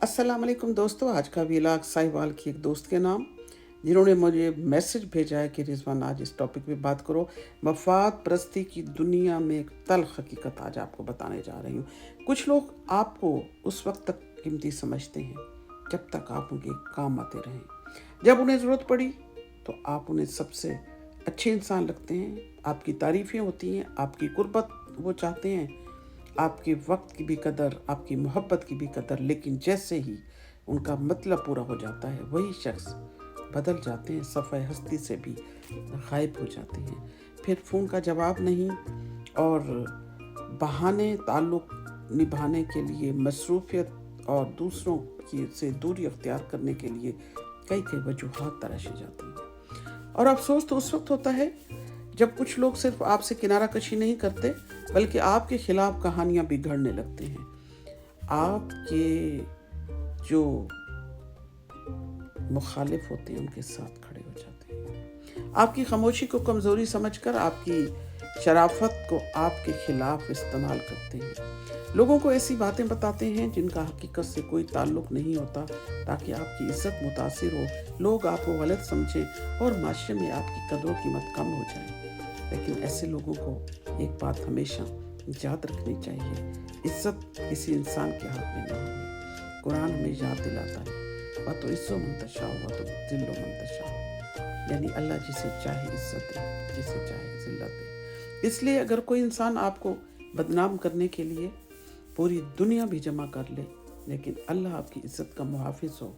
अस्सलाम वालेकुम दोस्तों। आज का व्लॉग साहिवाल की एक दोस्त के नाम, जिन्होंने मुझे मैसेज भेजा है कि रिजवान आज इस टॉपिक पे बात करो। मफाद परस्ती की दुनिया में एक तल्ख हकीकत आज आपको बताने जा रही हूँ। कुछ लोग आपको उस वक्त तक कीमती समझते हैं जब तक आप उनके काम आते रहें। जब उन्हें ज़रूरत पड़ी तो आप उन्हें सबसे अच्छे इंसान लगते हैं, आपकी तारीफ़ें होती हैं, आपकी कुर्बत वो चाहते हैं, आपके वक्त की भी कदर, आपकी मोहब्बत की भी कदर। लेकिन जैसे ही उनका मतलब पूरा हो जाता है वही शख्स बदल जाते हैं, सफ़ाए हस्ती से भी गायब हो जाते हैं। फिर फ़ोन का जवाब नहीं और बहाने ताल्लुक़ निभाने के लिए, मसरूफ़ियत और दूसरों की से दूरी अख्तियार करने के लिए कई कई वजूहात तराशी जाती हैं। और अफसोस तो उस वक्त होता है जब कुछ लोग सिर्फ आपसे किनारा कशी नहीं करते बल्कि आपके खिलाफ कहानियां बिगड़ने लगते हैं। आपके जो मुखालिफ होते हैं उनके साथ खड़े हो जाते हैं। आपकी खामोशी को कमज़ोरी समझकर आपकी शराफत को आपके खिलाफ इस्तेमाल करते हैं। लोगों को ऐसी बातें बताते हैं जिनका हकीकत से कोई ताल्लुक नहीं होता, ताकि आपकी इज्जत मुतासिर हो, लोग आपको गलत समझें और माशरे में आपकी कदर कीमत कम हो जाए। लेकिन ऐसे लोगों को एक बात हमेशा याद रखनी चाहिए, इज्जत किसी इंसान के हाथ में नहीं है। कुरान हमें याद दिलाता है, वह तो इज्जो मंतशा हुआ तो जिल्लो मंतशा, यानी अल्लाह जिसे चाहे इज्जत दे, जिसे चाहे जिल्लत दे। इसलिए अगर कोई इंसान आपको बदनाम करने के लिए पूरी दुनिया भी जमा कर ले, लेकिन अल्लाह आपकी इज्जत का मुहाफिज हो,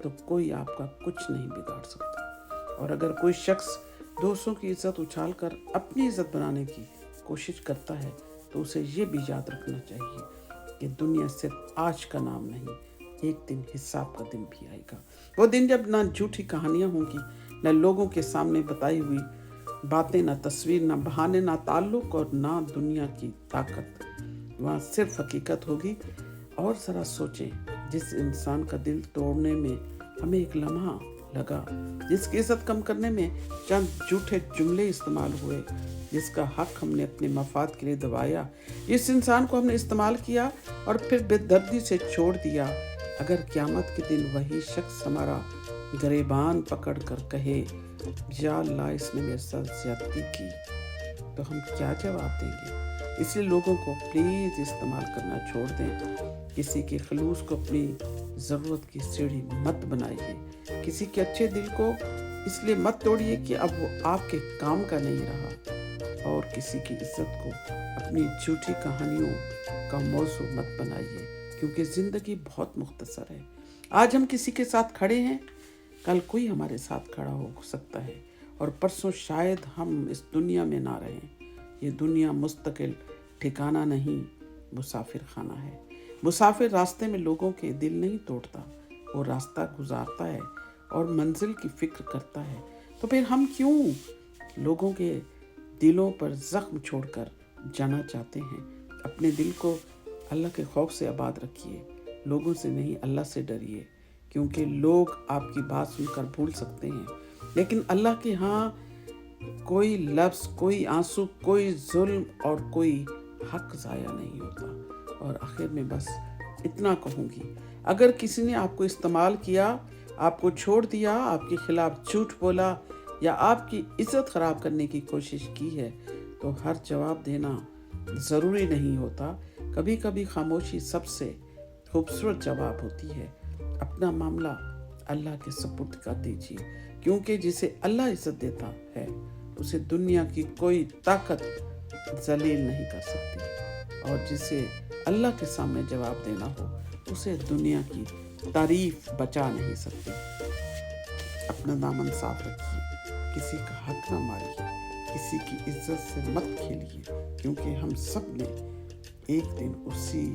तो कोई आपका कुछ नहीं बिगाड़ सकता। और अगर कोई शख्स दोस्तों की इज्जत उछाल कर अपनी इज्जत बनाने की कोशिश करता है तो उसे ये भी याद रखना चाहिए कि दुनिया सिर्फ आज का नाम नहीं, एक दिन हिसाब का दिन भी आएगा। वो दिन जब ना झूठी कहानियाँ होंगी, न लोगों के सामने बताई हुई बातें, ना तस्वीर, ना बहाने, ना ताल्लुक और ना दुनिया की ताकत, वहाँ सिर्फ हकीकत होगी। और ज़रा सोचें, जिस इंसान का दिल तोड़ने में हमें एक लम्हा लगा, जिसकी इज्जत कम करने में चंद झूठे जुमले इस्तेमाल हुए, जिसका हक हमने अपने मफाद के लिए दबाया, जिस इंसान को हमने इस्तेमाल किया और फिर बेदर्दी से छोड़ दिया, अगर क़यामत के दिन वही शख्स हमारा गिरेबान पकड़ कर कहे या अल्लाह इसने मेरे साथ ज़्यादती की, तो हम क्या जवाब देंगे? इसलिए लोगों को प्लीज़ इस्तेमाल करना छोड़ दें। किसी के खलूस को अपनी ज़रूरत की सीढ़ी मत बनाइए। किसी के अच्छे दिल को इसलिए मत तोड़िए कि अब वो आपके काम का नहीं रहा। और किसी की इज्जत को अपनी झूठी कहानियों का मौजू मत बनाइए, क्योंकि ज़िंदगी बहुत मुख्तसर है। आज हम किसी के साथ खड़े हैं, कल कोई हमारे साथ खड़ा हो सकता है और परसों शायद हम इस दुनिया में ना रहें। ये दुनिया मुस्तकिल ठिकाना नहीं, मुसाफिर खाना है। मुसाफिर रास्ते में लोगों के दिल नहीं तोड़ता, वो रास्ता गुजारता है और मंजिल की फिक्र करता है। तो फिर हम क्यों लोगों के दिलों पर ज़ख्म छोड़कर जाना चाहते हैं? अपने दिल को अल्लाह के खौफ से आबाद रखिए, लोगों से नहीं अल्लाह से डरिए, क्योंकि लोग आपकी बात सुनकर भूल सकते हैं, लेकिन अल्लाह के यहाँ कोई लफ्ज़, कोई आंसू, कोई जुल्म और कोई हक ज़ाया नहीं होता। और आखिर में बस इतना कहूँगी, अगर किसी ने आपको इस्तेमाल किया, आपको छोड़ दिया, आपके खिलाफ झूठ बोला या आपकी इज्जत ख़राब करने की कोशिश की है, तो हर जवाब देना ज़रूरी नहीं होता। कभी कभी खामोशी सबसे खूबसूरत जवाब होती है। अपना मामला अल्लाह के सुपुर्द कर दीजिए, क्योंकि जिसे अल्लाह इज्जत देता है उसे दुनिया की कोई ताकत जलील नहीं कर सकती, और जिसे अल्लाह के सामने जवाब देना हो उसे दुनिया की तारीफ बचा नहीं सकती। अपना दामन साफ रखिए, किसी का हक ना मारिए, किसी की इज्जत से मत खेलिए, क्योंकि हम सब ने एक दिन उसी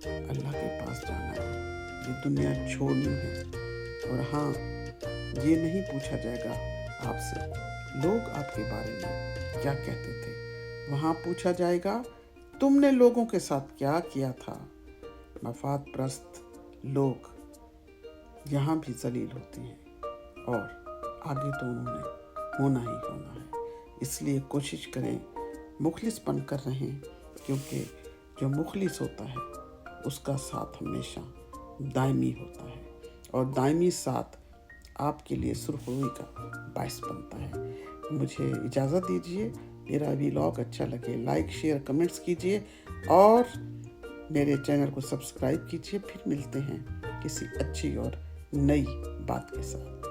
अल्लाह के पास जाना है। ये दुनिया छोड़नी है। और हाँ, ये नहीं पूछा जाएगा आपसे लोग आपके बारे में क्या कहते थे, वहाँ पूछा जाएगा तुमने लोगों के साथ क्या किया था। मफाद परस्त लोग यहाँ भी जलील होते हैं और आगे तो उन्होंने होना ही होना है। इसलिए कोशिश करें मुखलिस बनकर रहें, क्योंकि जो मुखलिस होता है उसका साथ हमेशा दायमी होता है और दायमी साथ आपके लिए सुरखरुई का बायस बनता है। मुझे इजाज़त दीजिए। मेरा व्लॉग अच्छा लगे लाइक शेयर कमेंट्स कीजिए और मेरे चैनल को सब्सक्राइब कीजिए। फिर मिलते हैं किसी अच्छी और नई बात के साथ।